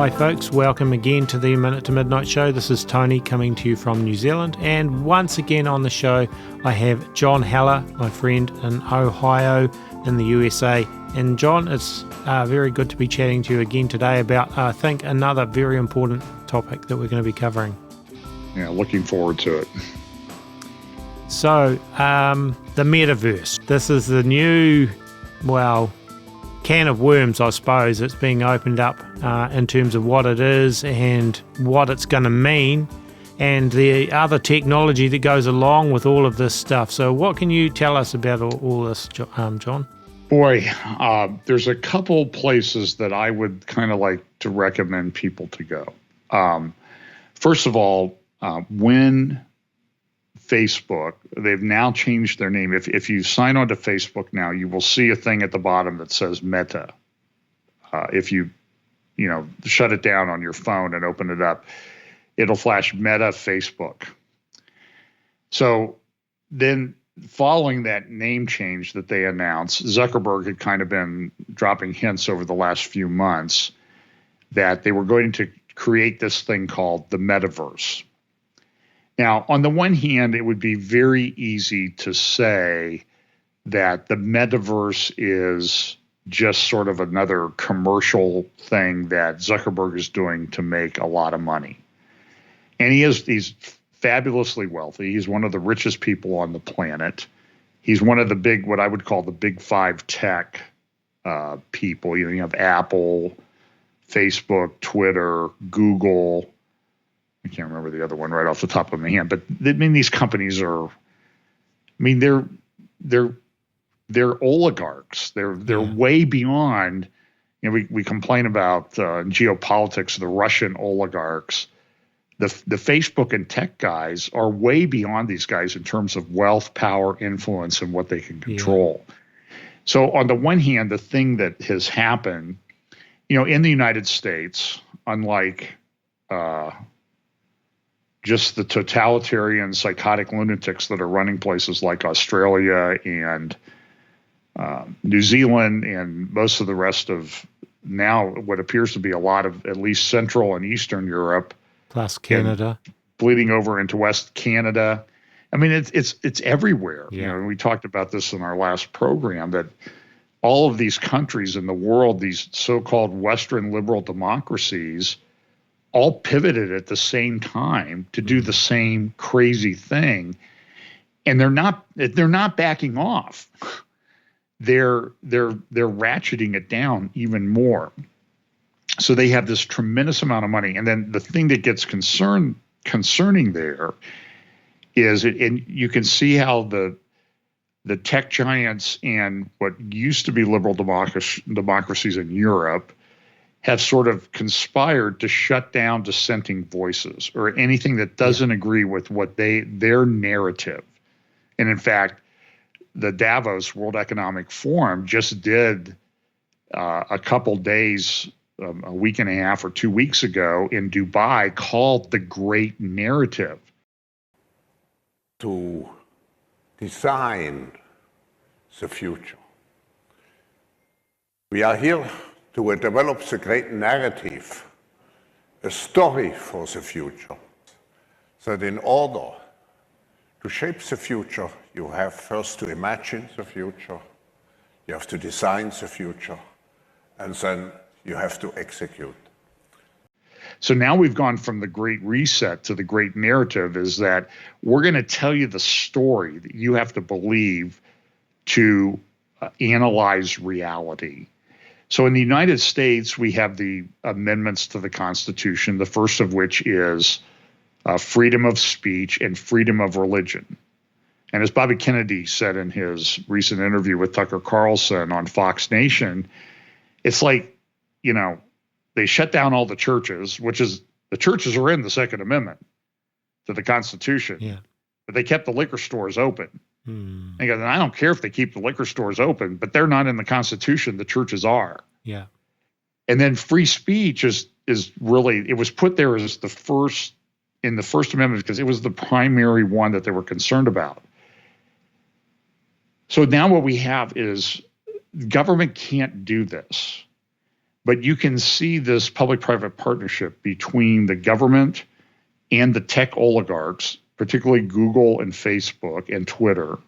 Hi folks, welcome again to the Minute to Midnight show. This is Tony coming to you from New Zealand, and once again on the show I have John Haller, my friend in Ohio in the USA. And John, it's very good to be chatting to you again today about, I think, another very important topic that we're going to be covering. Yeah, looking forward to it. So, the Metaverse. This is the new, can of worms, I suppose. It's being opened up in terms of what it is and what it's going to mean, and the other technology that goes along with all of this stuff. So what can you tell us about all this, John? Boy, there's a couple places that I would kind of like to recommend people to go. First of all, when Facebook, they've now changed their name. If you sign on to Facebook now, you will see a thing at the bottom that says Meta. If you shut it down on your phone and open it up, it'll flash Meta Facebook. So then following that name change that they announced, Zuckerberg had kind of been dropping hints over the last few months that they were going to create this thing called the Metaverse. Now, on the one hand, it would be very easy to say that the Metaverse is just sort of another commercial thing that Zuckerberg is doing to make a lot of money. And he's fabulously wealthy. He's one of the richest people on the planet. He's one of the big, what I would call the big five tech people. You have Apple, Facebook, Twitter, Google. I can't remember the other one right off the top of my head, but these companies are, they're oligarchs. They're way beyond. We complain about geopolitics, the Russian oligarchs. The Facebook and tech guys are way beyond these guys in terms of wealth, power, influence, and what they can control. Yeah. So on the one hand, the thing that has happened, in the United States, unlike just the totalitarian psychotic lunatics that are running places like Australia and New Zealand and most of the rest of now what appears to be a lot of at least Central and Eastern Europe, plus Canada, bleeding over into West Canada. It's everywhere. Yeah. We talked about this in our last program, that all of these countries in the world, these so-called Western liberal democracies, all pivoted at the same time to do the same crazy thing, and they're not backing off. They're ratcheting it down even more. So they have this tremendous amount of money, and then the thing that gets concerning there is, and you can see how the tech giants and what used to be liberal democracies in Europe have sort of conspired to shut down dissenting voices or anything that doesn't agree with what their narrative. And in fact, the Davos World Economic Forum just did a couple days, a week and a half or 2 weeks ago in Dubai, called the Great Narrative. To design the future. We are here to develop the great narrative, a story for the future. So that in order to shape the future, you have first to imagine the future, you have to design the future, and then you have to execute. So now we've gone from the Great Reset to the Great Narrative, is that we're going to tell you the story that you have to believe to analyze reality. So in the United States, we have the amendments to the Constitution, the first of which is freedom of speech and freedom of religion. And as Bobby Kennedy said in his recent interview with Tucker Carlson on Fox Nation, it's like, they shut down all the churches, the churches are in the Second Amendment to the Constitution, but they kept the liquor stores open. They go, I don't care if they keep the liquor stores open, but they're not in the Constitution. The churches are. Yeah. And then free speech is really, it was put there as in the First Amendment because it was the primary one that they were concerned about. So now what we have is government can't do this. But you can see this public-private partnership between the government and the tech oligarchs, particularly Google and Facebook and Twitter.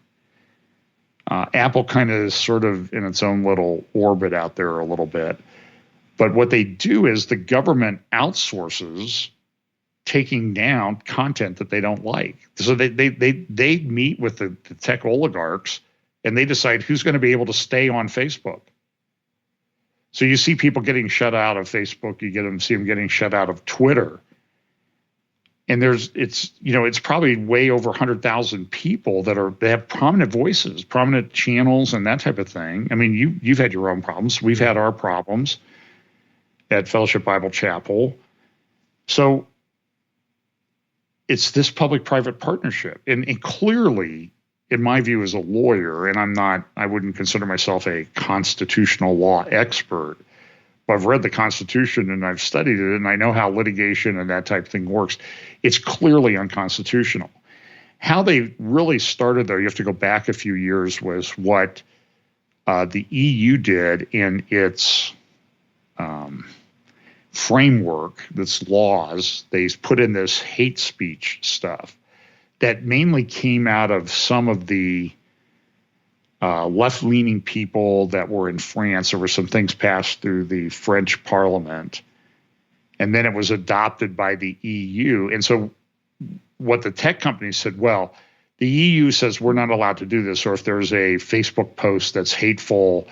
Apple kind of is sort of in its own little orbit out there a little bit. But what they do is the government outsources taking down content that they don't like. So they meet with the tech oligarchs and they decide who's going to be able to stay on Facebook. So you see people getting shut out of Facebook. You see them getting shut out of Twitter. And it's probably way over 100,000 people they have prominent voices, prominent channels, and that type of thing. I mean, you've had your own problems. We've had our problems at Fellowship Bible Chapel. So it's this public-private partnership. And clearly, in my view as a lawyer, and I wouldn't consider myself a constitutional law expert, but I've read the Constitution and I've studied it and I know how litigation and that type of thing works. It's clearly unconstitutional. How they really started, though, you have to go back a few years, was what the EU did in its framework, its laws. They put in this hate speech stuff that mainly came out of some of the left-leaning people that were in France. There were some things passed through the French Parliament, and then it was adopted by the EU. And so what the tech companies said, well, the EU says we're not allowed to do this, or if there's a Facebook post that's hateful,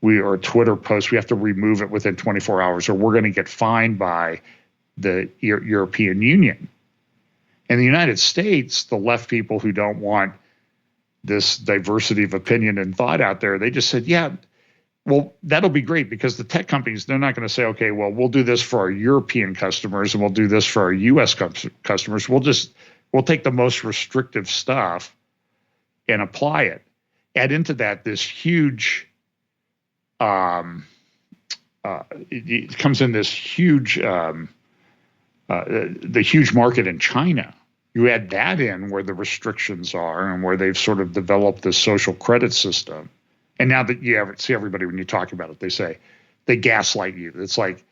or a Twitter post, we have to remove it within 24 hours, or we're going to get fined by the European Union. In the United States, the left people who don't want this diversity of opinion and thought out there, they just said, yeah, well, that'll be great, because the tech companies, they're not going to say, okay, well, we'll do this for our European customers and we'll do this for our U.S. customers. We'll take the most restrictive stuff and apply it. Add into that this huge, it comes in this huge, the huge market in China. You add that in where the restrictions are and where they've sort of developed this social credit system. And now that you see everybody, when you talk about it, they gaslight you. It's like,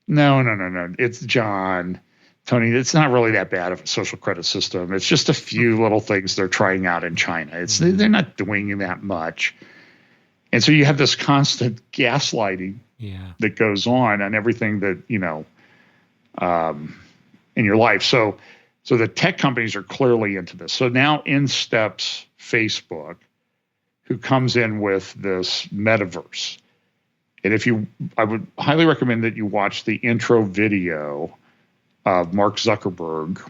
no. It's John, Tony, it's not really that bad of a social credit system. It's just a few little things they're trying out in China. They're not doing that much. And so you have this constant gaslighting that goes on everything that, in your life. So the tech companies are clearly into this. So now in steps Facebook, who comes in with this metaverse. And I would highly recommend that you watch the intro video of Mark Zuckerberg.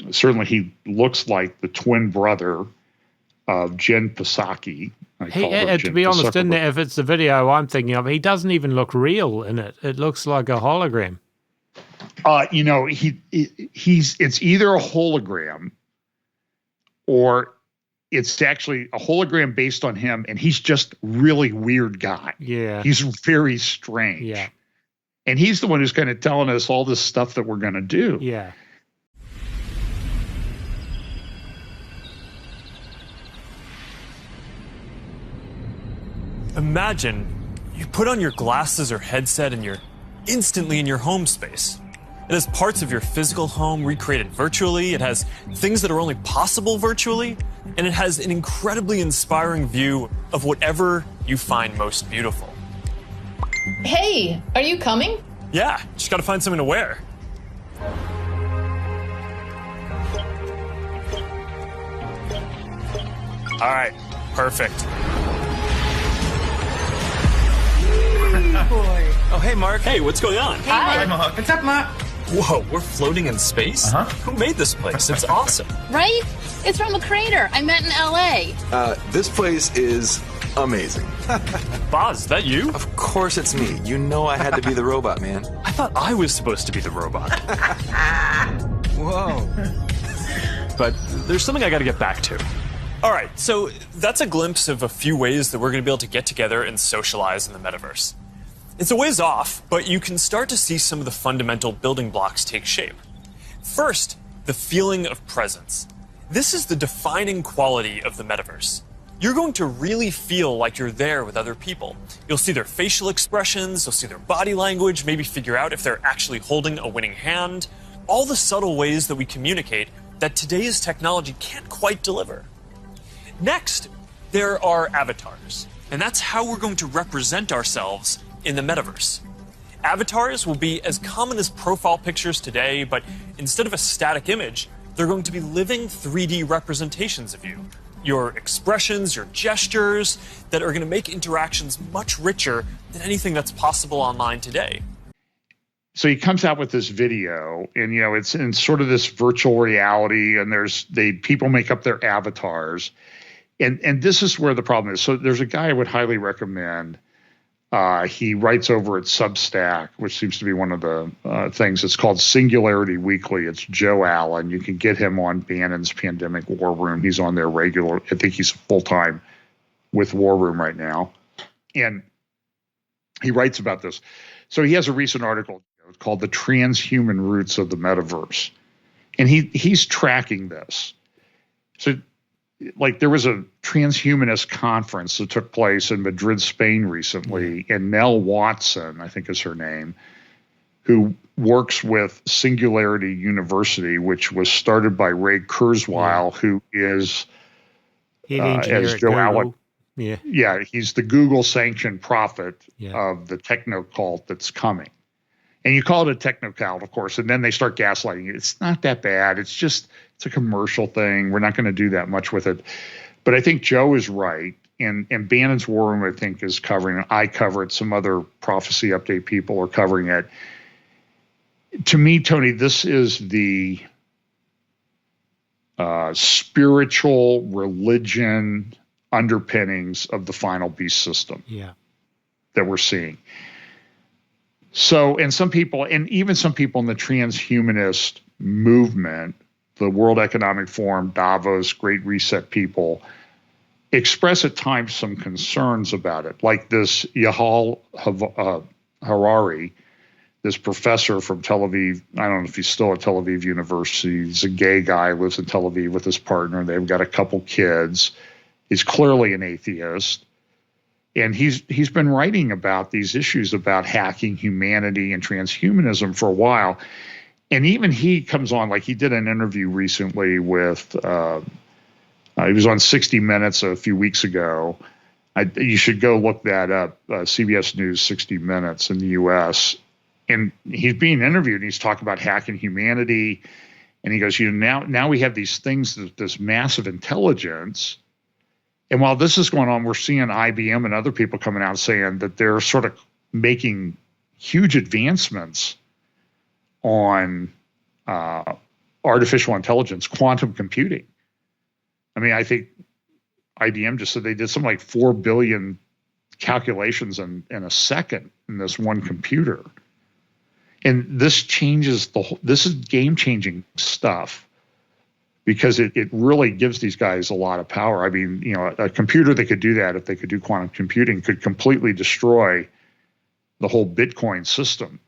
Certainly he looks like the twin brother of Jen Psaki. To be honest, if it's the video I'm thinking of, he doesn't even look real in it. It looks like a hologram. It's either a hologram or it's actually a hologram based on him, and he's just really weird guy. Yeah. He's very strange. Yeah. And he's the one who's kind of telling us all this stuff that we're going to do. Yeah. Imagine you put on your glasses or headset and you're instantly in your home space. It has parts of your physical home recreated virtually. It has things that are only possible virtually. And it has an incredibly inspiring view of whatever you find most beautiful. Hey, are you coming? Yeah, just gotta find something to wear. All right, perfect. Boy. Oh, hey, Mark. Hey, what's going on? Hi, Mark. What's up, Mark? Whoa, we're floating in space? Uh-huh. Who made this place? It's awesome. Right? It's from a crater I met in L.A. This place is amazing. Boz, is that you? Of course it's me. You know I had to be the robot, man. I thought I was supposed to be the robot. Whoa. But there's something I got to get back to. All right, so that's a glimpse of a few ways that we're going to be able to get together and socialize in the metaverse. It's a ways off, but you can start to see some of the fundamental building blocks take shape. First, the feeling of presence. This is the defining quality of the metaverse. you're going to really feel like you're there with other people. You'll see their facial expressions, you'll see their body language, maybe figure out if they're actually holding a winning hand. All the subtle ways that we communicate that today's technology can't quite deliver. Next, there are avatars, and that's how we're going to represent ourselves in the metaverse. Avatars will be as common as profile pictures today, but instead of a static image, they're going to be living 3D representations of you. Your expressions, your gestures, that are going to make interactions much richer than anything that's possible online today. So he comes out with this video, and it's in sort of this virtual reality, and people make up their avatars, and this is where the problem is. So there's a guy I would highly recommend. He writes over at Substack, which seems to be one of the things. It's called Singularity Weekly. It's Joe Allen. You can get him on Bannon's Pandemic War Room. He's on there regular. I think he's full-time with War Room right now. And he writes about this. So he has a recent article called The Transhuman Roots of the Metaverse. And he's tracking this. So like there was a transhumanist conference that took place in Madrid, Spain recently, and Nell Watson, I think is her name, who works with Singularity University, which was started by Ray Kurzweil, who is, as Joe Allen, he's the Google-sanctioned prophet of the techno cult that's coming. And you call it a techno cult, of course, and then they start gaslighting you. It's not that bad. It's a commercial thing. We're not going to do that much with it. But I think Joe is right. And Bannon's War Room, I think, is covering it. I cover it. Some other prophecy update people are covering it. To me, Tony, this is the spiritual religion underpinnings of the final beast system that we're seeing. So, and some people, and even some people in the transhumanist movement, the World Economic Forum, Davos, Great Reset people, express at times some concerns about it. Like this Yuval Harari, this professor from Tel Aviv. I don't know if he's still at Tel Aviv University. He's a gay guy, lives in Tel Aviv with his partner. They've got a couple kids. He's clearly an atheist. And he's been writing about these issues about hacking humanity and transhumanism for a while. And even he comes on, like he did an interview recently with, he was on 60 Minutes a few weeks ago. You should go look that up, CBS News 60 Minutes in the U.S. And he's being interviewed, and he's talking about hacking humanity. And he goes, now we have these things, this massive intelligence. And while this is going on, we're seeing IBM and other people coming out saying that they're sort of making huge advancements on artificial intelligence, quantum computing. I mean, I think IBM just said they did something like 4 billion calculations in a second in this one computer. And this changes this is game-changing stuff. Because it really gives these guys a lot of power. I mean, a computer that could do that, if they could do quantum computing, could completely destroy the whole Bitcoin system,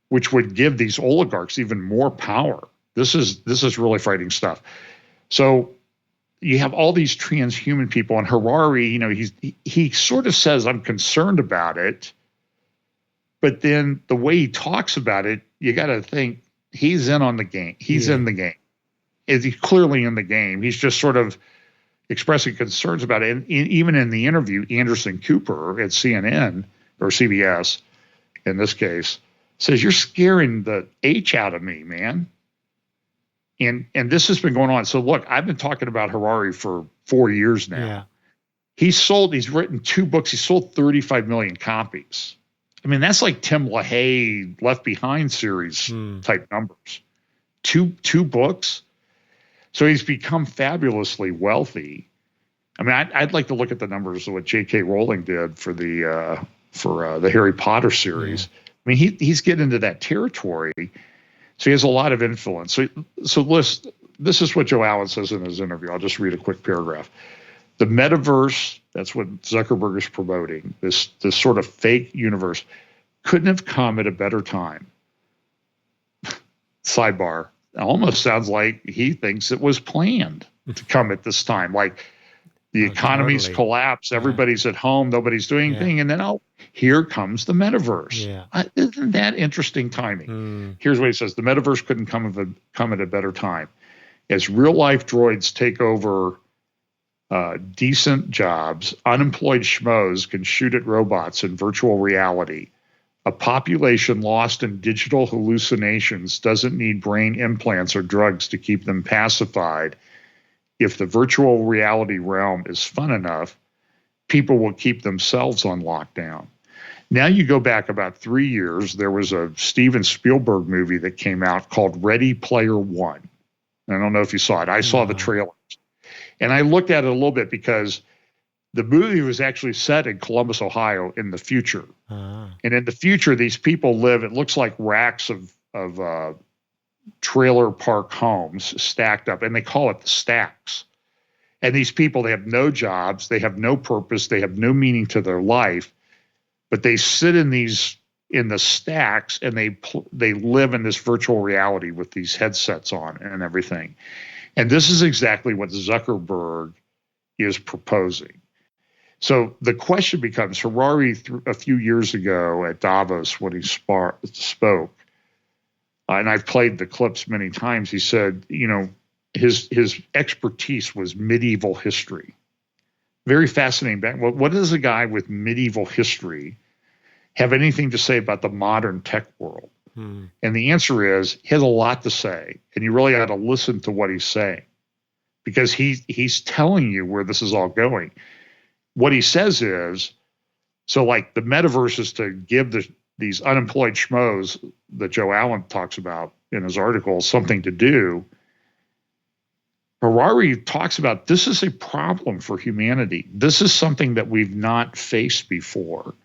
which would give these oligarchs even more power. This is really frightening stuff. So you have all these transhuman people, and Harari, he sort of says, I'm concerned about it. But then the way he talks about it, you got to think he's in on the game. He's in the game. Is he clearly in the game? He's just sort of expressing concerns about it. And even in the interview, Anderson Cooper at CNN or CBS, in this case, says, you're scaring the H out of me, man. And this has been going on. So look, I've been talking about Harari for 4 years now. Yeah. He's written 2 books. He sold 35 million copies. I mean, that's like Tim LaHaye Left Behind series type numbers. Two books. So he's become fabulously wealthy. I mean, I'd like to look at the numbers of what J.K. Rowling did for the Harry Potter series. Yeah. I mean, he's getting into that territory. So he has a lot of influence. So this is what Joe Allen says in his interview. I'll just read a quick paragraph. The metaverse, that's what Zuckerberg is promoting, this sort of fake universe, couldn't have come at a better time. Sidebar. It almost sounds like he thinks it was planned to come at this time. Like, The economy's totally. collapsed. Everybody's at home. Nobody's doing anything. And then, here comes the metaverse. Yeah. Isn't that interesting timing? Here's what he says. The metaverse couldn't come at a better time. As real-life droids take over decent jobs, unemployed schmoes can shoot at robots in virtual reality. A population lost in digital hallucinations doesn't need brain implants or drugs to keep them pacified. If the virtual reality realm is fun enough, people will keep themselves on lockdown. Now you go back about 3 years, there was a Steven Spielberg movie that came out called Ready Player One. I don't know if you saw it. I saw the trailers. And I looked at it a little bit because the movie was actually set in Columbus, Ohio in the future. And in the future, these people live, it looks like racks of trailer park homes stacked up, and they call it the stacks. And these people, they have no jobs, they have no purpose, they have no meaning to their life, but they sit in the stacks, and they live in this virtual reality with these headsets on and everything. And this is exactly what Zuckerberg is proposing. So the question becomes, Harari, a few years ago at Davos when he spoke, and I've played the clips many times, he said, his expertise was medieval history. Very fascinating. What does a guy with medieval history have anything to say about the modern tech world? And the answer is, he has a lot to say, and you really ought to listen to what he's saying, because he's telling you where this is all going. What he says is, so like the metaverse is to give these unemployed schmoes that Joe Allen talks about in his article something to do. Harari talks about this is a problem for humanity. This is something that we've not faced before,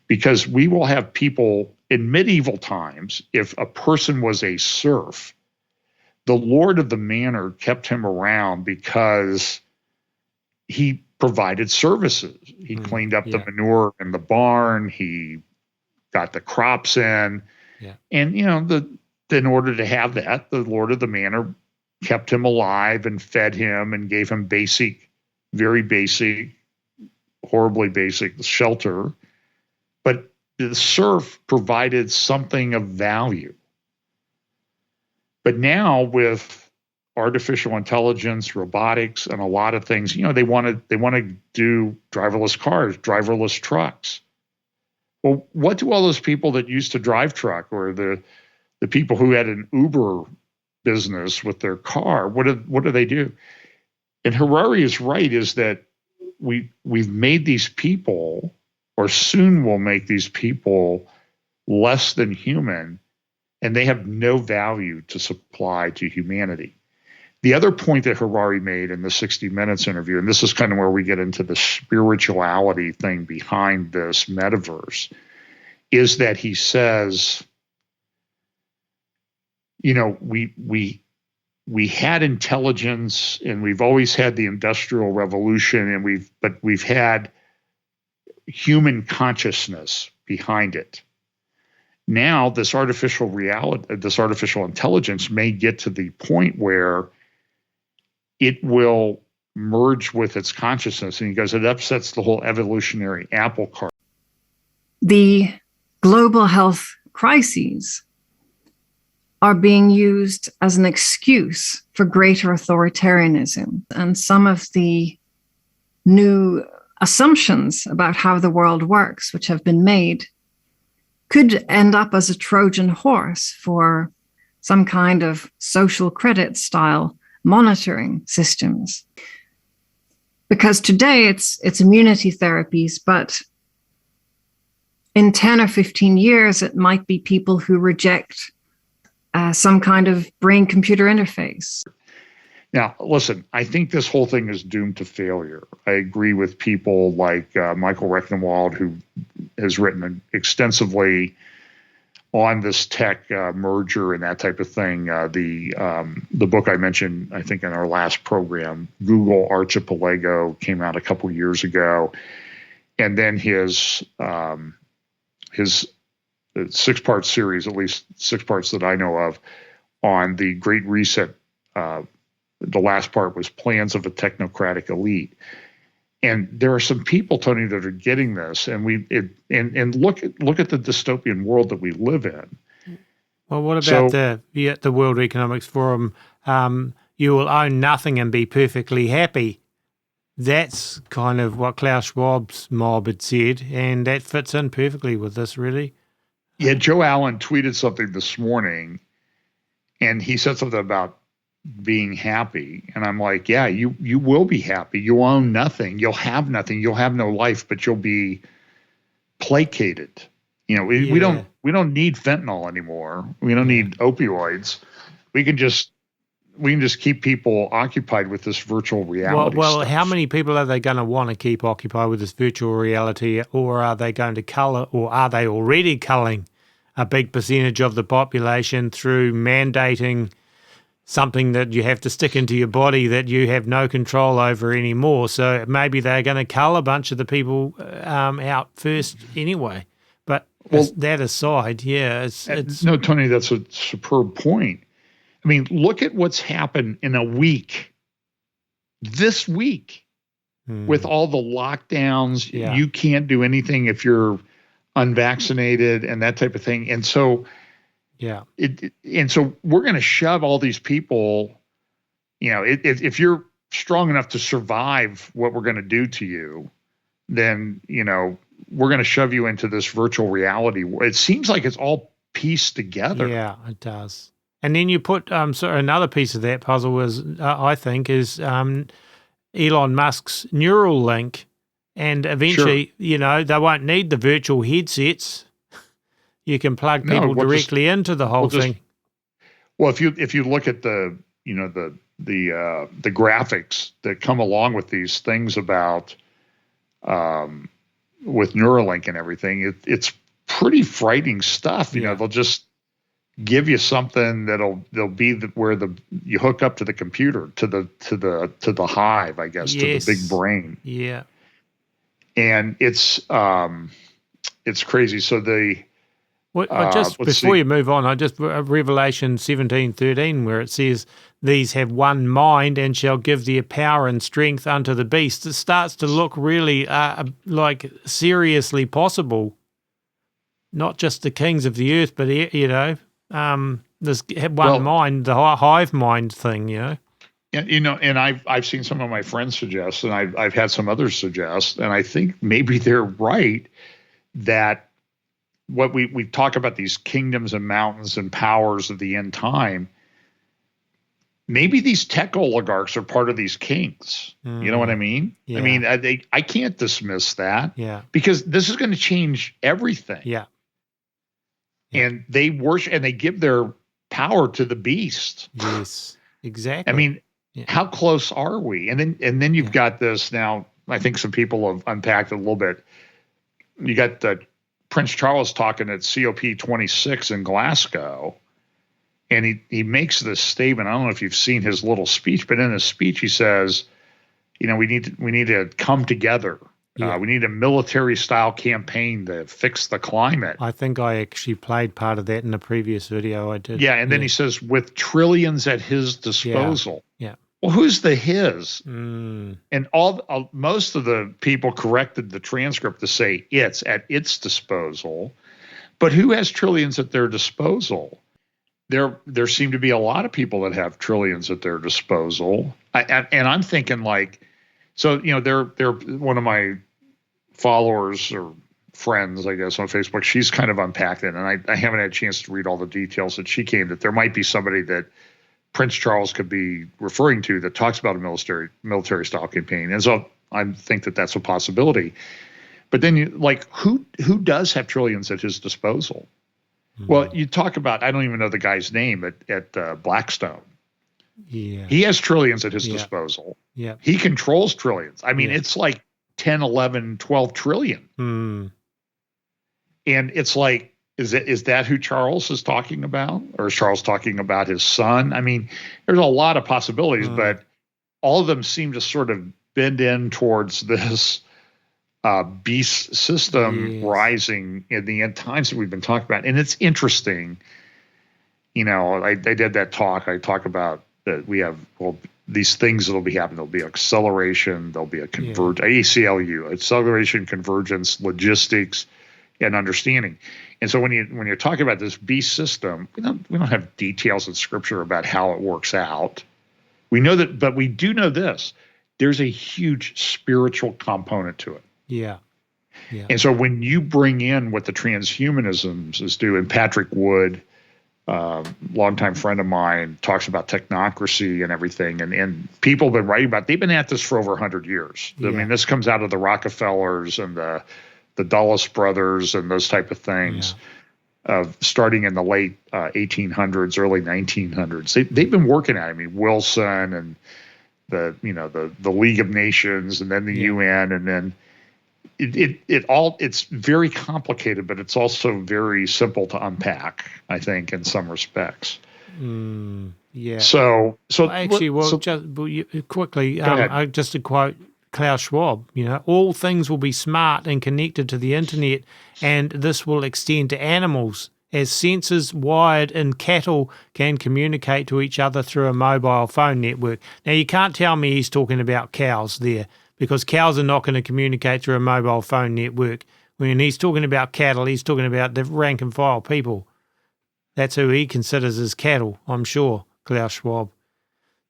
because we will have people in medieval times. If a person was a serf, the lord of the manor kept him around because he provided services. He cleaned up the manure in the barn. He got the crops in. Yeah. And, in order to have that, the lord of the manor kept him alive and fed him and gave him very basic, horribly basic shelter. But the serf provided something of value. But now with artificial intelligence, robotics, and a lot of things, they want to do driverless cars, driverless trucks. Well, what do all those people that used to drive truck, or the people who had an Uber business with their car, what do they do? And Harari is right, is that we've made these people, or soon will make these people, less than human, and they have no value to supply to humanity. The other point that Harari made in the 60 Minutes interview, and this is kind of where we get into the spirituality thing behind this metaverse, is that he says, we had intelligence, and we've always had the Industrial Revolution, and we've had human consciousness behind it. Now, this artificial intelligence may get to the point where it will merge with its consciousness. And he goes, it upsets the whole evolutionary apple cart. The global health crises are being used as an excuse for greater authoritarianism. And some of the new assumptions about how the world works, which have been made, could end up as a Trojan horse for some kind of social credit style monitoring systems. Because today it's immunity therapies, but in 10 or 15 years, it might be people who reject some kind of brain-computer interface. Now, listen, I think this whole thing is doomed to failure. I agree with people like Michael Rectenwald, who has written extensively on this tech merger and that type of thing. The book I mentioned, I think in our last program, Google Archipelago, came out a couple years ago, and then his 6-part series, at least 6 parts that I know of, on the Great Reset. The last part was Plans of a Technocratic Elite. And there are some people, Tony, that are getting this, and look at the dystopian world that we live in. Well, what about the World Economics Forum? You will own nothing and be perfectly happy. That's kind of what Klaus Schwab's mob had said, and that fits in perfectly with this, really. Yeah, Joe Allen tweeted something this morning, and he said something about being happy. And I'm like, yeah, you will be happy. You'll own nothing. You'll have nothing. You'll have no life, but you'll be placated. We don't need fentanyl anymore. We don't need opioids. We can just keep people occupied with this virtual reality. Well, stuff. How many people are they going to want to keep occupied with this virtual reality, or are they going to cull it, or are they already culling a big percentage of the population through mandating something that you have to stick into your body that you have no control over anymore? So maybe they're going to cull a bunch of the people out first anyway. But that aside, it's no, Tony, that's a superb point. I mean, look at what's happened in a week. This week, with all the lockdowns, you can't do anything if you're unvaccinated and that type of thing. And so, so we're going to shove all these people. If you're strong enough to survive what we're going to do to you, then we're going to shove you into this virtual reality. It seems like it's all pieced together. Yeah, it does. And then you put another piece of that puzzle is I think is Elon Musk's Neuralink, and eventually they won't need the virtual headsets. You can plug people directly into the whole thing. Well, if you look at the graphics that come along with these things about with Neuralink and everything, it's pretty frightening stuff. They'll just give you something they'll be where you hook up to the computer, to the hive, I guess, to the big brain. Yeah. And it's crazy. So before you move on, Revelation 17:13, where it says, "These have one mind and shall give their power and strength unto the beast." It starts to look really like seriously possible. Not just the kings of the earth, but this one mind, the hive mind thing, And I've seen some of my friends suggest, and I've had some others suggest, and I think maybe they're right, that what we talk about, these kingdoms and mountains and powers of the end time, maybe these tech oligarchs are part of these kings. You know what I mean? Yeah. I mean, I can't dismiss that. Yeah. Because this is going to change everything. Yeah. And they worship and they give their power to the beast. Yes, exactly. I mean, how close are we? And then you've got this now. I think some people have unpacked it a little bit. You got Prince Charles talking at COP26 in Glasgow, and he makes this statement. I don't know if you've seen his little speech, but in his speech he says, we need to come together. Yeah. We need a military-style campaign to fix the climate. I think I actually played part of that in a previous video I did. Yeah, and then he says, with trillions at his disposal. Yeah. Well, who's the his? And most of the people corrected the transcript to say it's at its disposal. But who has trillions at their disposal? There seem to be a lot of people that have trillions at their disposal. And I'm thinking they're one of my followers or friends, I guess, on Facebook. She's kind of unpacked it, and I haven't had a chance to read all the details that she came, that there might be somebody that Prince Charles could be referring to that talks about a military style campaign. And so I think that that's a possibility. But then who does have trillions at his disposal? Mm-hmm. Well, you talk about, I don't even know the guy's name at Blackstone. Yeah. He has trillions at his disposal. Yeah. He controls trillions. I mean, it's like 10, 11, 12 trillion. Mm. And it's like, is that who Charles is talking about? Or is Charles talking about his son? I mean, there's a lot of possibilities, but all of them seem to sort of bend in towards this beast system rising in the end times that we've been talking about. And it's interesting. I did that talk. I talk about that we have, these things that'll be happening. There'll be acceleration, there'll be a ACLU, acceleration, convergence, logistics, and understanding. And so when you're talking about this beast system, we don't have details in Scripture about how it works out. We know that, but we do know this: there's a huge spiritual component to it. Yeah. Yeah. And so when you bring in what the transhumanisms is doing, Patrick Wood, longtime friend of mine, talks about technocracy and everything, and people have been writing about. They've been at this for over 100 years. Yeah. I mean, this comes out of the Rockefellers and the Dulles brothers and those type of things, starting in the late 1800s, early 1900s. They've been working at it. I mean, Wilson and the League of Nations, and then the UN, and then it's very complicated, but it's also very simple to unpack, I think, in some respects. Yeah. So actually, quickly, just to quote Klaus Schwab, all things will be smart and connected to the internet, and this will extend to animals, as sensors wired in cattle can communicate to each other through a mobile phone network. Now, you can't tell me he's talking about cows there, because cows are not going to communicate through a mobile phone network. When he's talking about cattle, he's talking about the rank and file people. That's who he considers as cattle, I'm sure, Klaus Schwab.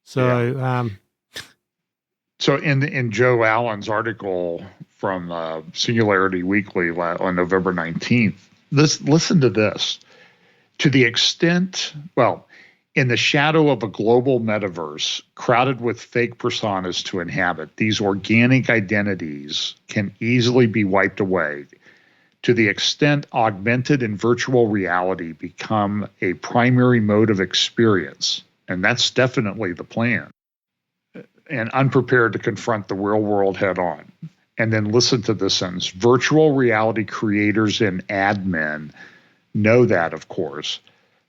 So, So in Joe Allen's article from Singularity Weekly on November 19th, listen to this. To the extent, in the shadow of a global metaverse crowded with fake personas to inhabit, these organic identities can easily be wiped away. To the extent augmented and virtual reality become a primary mode of experience, and that's definitely the plan, and unprepared to confront the real world head on. And then listen to this sentence: virtual reality creators and admin know that, of course,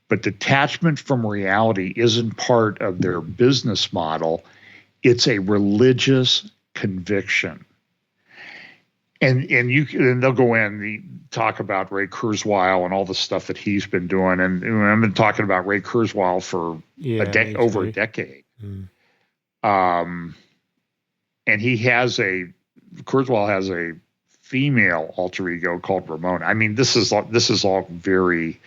but detachment from reality isn't part of their business model. It's a religious conviction. And they'll go in and talk about Ray Kurzweil and all the stuff that he's been doing. And I've been talking about Ray Kurzweil for over a decade. And Kurzweil has a female alter ego called Ramona. I mean, this is all very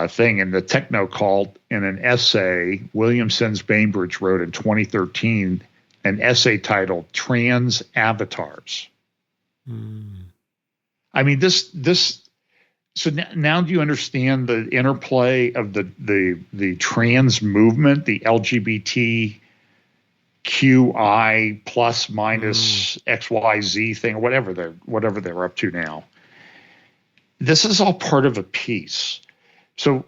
thing. And the techno cult, in an essay William Sens Bainbridge wrote in 2013, an essay titled "Trans Avatars." I mean, this. So now do you understand the interplay of the trans movement, the LGBTQI plus minus XYZ thing, or whatever they're up to now? This is all part of a piece. So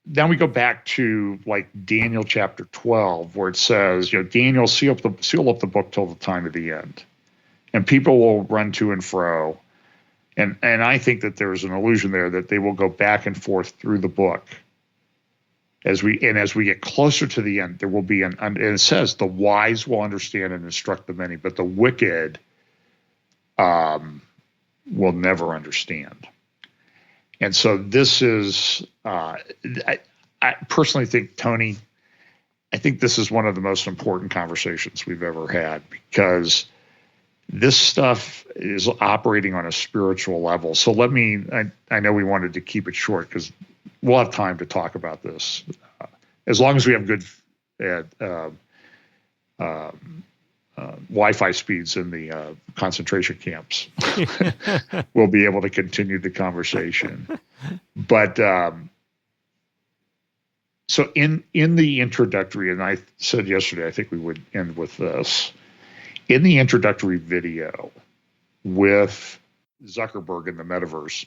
now we go back to like Daniel chapter 12, where it says, Daniel, seal up the book till the time of the end, and people will run to and fro. And I think that there's an illusion there that they will go back and forth through the book. As we get closer to the end, there will be and it says the wise will understand and instruct the many, but the wicked will never understand. And so this is, I personally think, Tony, I think this is one of the most important conversations we've ever had, because this stuff is operating on a spiritual level. So I know we wanted to keep it short because we'll have time to talk about this. As long as we have good Wi-Fi speeds in the concentration camps, we'll be able to continue the conversation. But so in the introductory, and I said yesterday, I think we would end with this. In the introductory video with Zuckerberg in the Metaverse,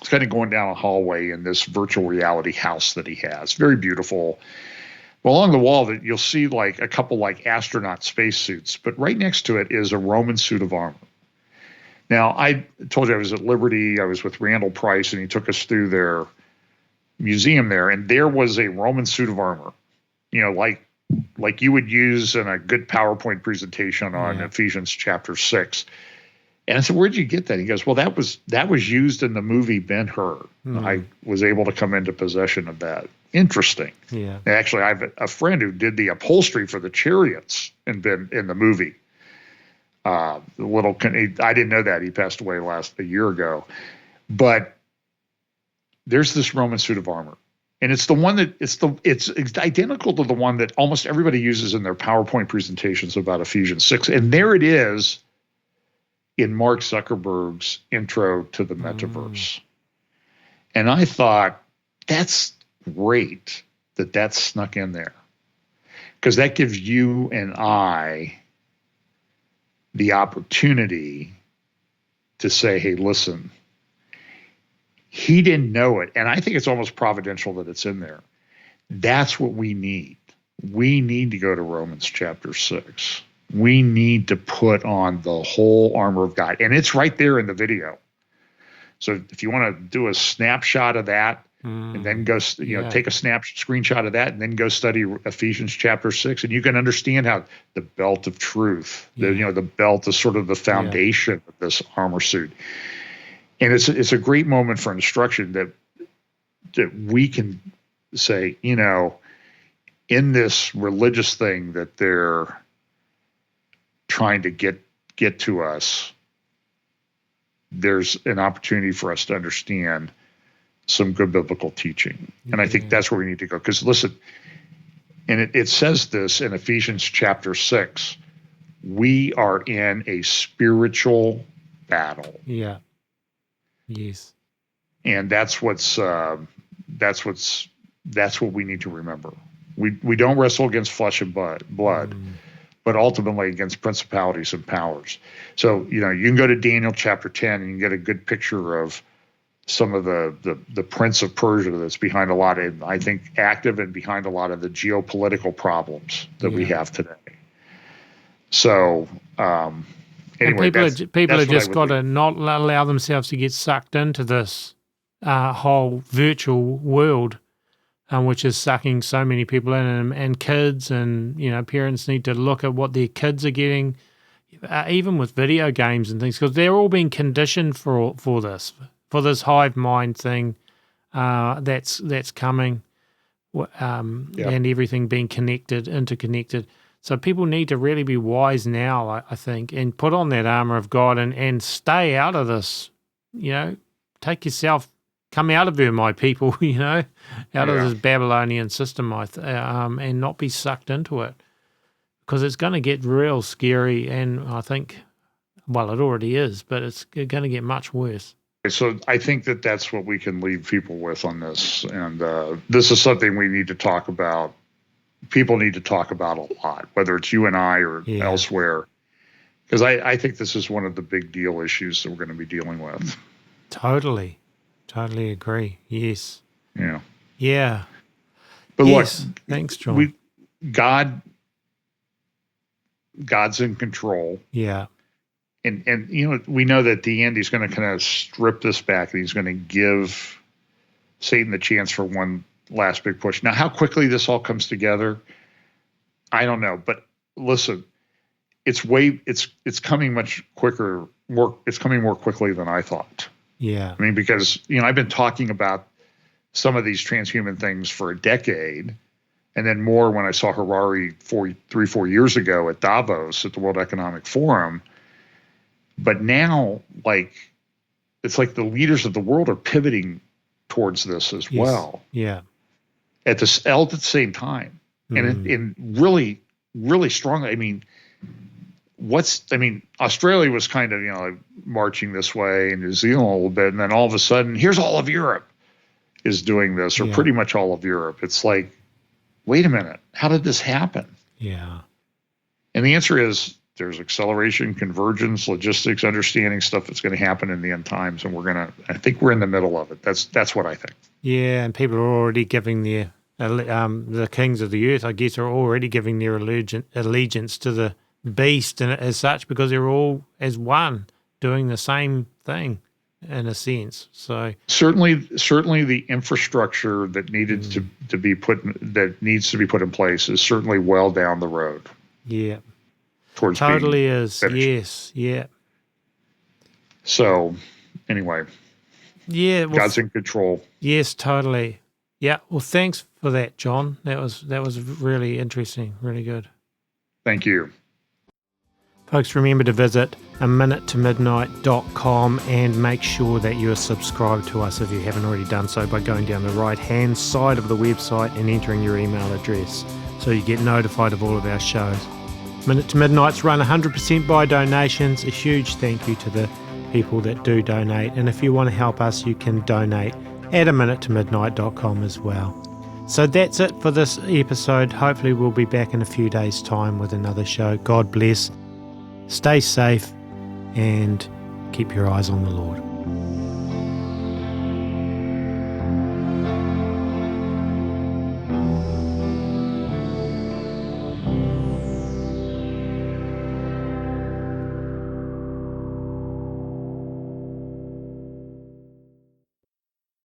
it's kind of going down a hallway in this virtual reality house that he has. Very beautiful. Well, along the wall, that you'll see like a couple like astronaut spacesuits, but right next to it is a Roman suit of armor. Now, I told you I was at Liberty. I was with Randall Price, and he took us through their museum there, and there was a Roman suit of armor, like you would use in a good PowerPoint presentation on Ephesians chapter 6. And I said, where'd you get that? He goes, well, that was used in the movie Ben-Hur. I was able to come into possession of that. Interesting. Yeah. Actually, I have a friend who did the upholstery for the chariots in the movie. I didn't know that. He passed away a year ago. But there's this Roman suit of armor. And it's the one that it's identical to the one that almost everybody uses in their PowerPoint presentations about Ephesians 6. And there it is in Mark Zuckerberg's intro to the Metaverse. And I thought, that's great that that's snuck in there, because that gives you and I the opportunity to say, hey, listen, he didn't know it. And I think it's almost providential that it's in there. That's what we need. We need to go to Romans chapter 6. We need to put on the whole armor of God. And it's right there in the video. So if you want to do a snapshot of that, and then go, take a screenshot of that, and then go study Ephesians chapter 6, and you can understand how the belt of truth, the belt is sort of the foundation of this armor suit. And it's a great moment for instruction that we can say, in this religious thing that they're trying to get to us, there's an opportunity for us to understand some good biblical teaching. And I think that's where we need to go. Because listen, and it says this in Ephesians chapter 6, we are in a spiritual battle. Yeah. Yes. And that's what we need to remember. We don't wrestle against flesh and blood, but ultimately against principalities and powers. So, you can go to Daniel chapter 10 and you can get a good picture of some of the Prince of Persia that's behind a lot of, I think, active and behind a lot of the geopolitical problems that we have today. So, anyway, people have just got to not allow themselves to get sucked into this whole virtual world, which is sucking so many people in, and kids, and parents need to look at what their kids are getting, even with video games and things, because they're all being conditioned for this hive mind thing that's coming, and everything being interconnected. So people need to really be wise now, I think, and put on that armor of God and stay out of this. Take yourself, come out of her, my people. Out of this Babylonian system, and not be sucked into it, because it's going to get real scary. And I think, well, it already is, but it's going to get much worse. So I think that's what we can leave people with on this. And this is something we need to talk about. People need to talk about a lot, whether it's you and I or elsewhere, because I think this is one of the big deal issues that we're going to be dealing with. Totally agree. Yes. Yeah. Yeah. But yes. Look, thanks, John. God's in control. Yeah. And we know that at the end he's going to kind of strip this back, and he's going to give Satan the chance for one last big push. Now, how quickly this all comes together, I don't know. But listen, it's coming much quicker. It's coming more quickly than I thought. Yeah. I mean, because I've been talking about some of these transhuman things for a decade, and then more when I saw Harari 4 years ago at Davos at the World Economic Forum. But now, it's like the leaders of the world are pivoting towards this as well. Yeah. At the same time, and in really, really strongly. I mean, Australia was kind of marching this way, and New Zealand a little bit, and then all of a sudden, here's all of Europe is doing this, or pretty much all of Europe. It's like, wait a minute, how did this happen? Yeah. And the answer is, there's acceleration, convergence, logistics, understanding stuff that's going to happen in the end times, and I think we're in the middle of it. That's what I think. Yeah, and people are already giving their the kings of the earth, I guess, are already giving their allegiance to the beast, and as such, because they're all as one doing the same thing in a sense. So certainly the infrastructure that needed to be put in place is certainly well down the road. Yeah. Towards totally is. finished. Yes. Yeah. So anyway, Yeah, well, God's in control. yes, totally. Yeah, well, thanks for that, John. That was really interesting, really good. Thank you. Folks, remember to visit aminutemidnight.com and make sure that you are subscribed to us if you haven't already done so by going down the right-hand side of the website and entering your email address so you get notified of all of our shows. Minute to Midnight's run 100% by donations. A huge thank you to the people that do donate. And if you want to help us, you can donate at aminutemidnight.com as well. So that's it for this episode. Hopefully we'll be back in a few days' time with another show. God bless. Stay safe and keep your eyes on the Lord.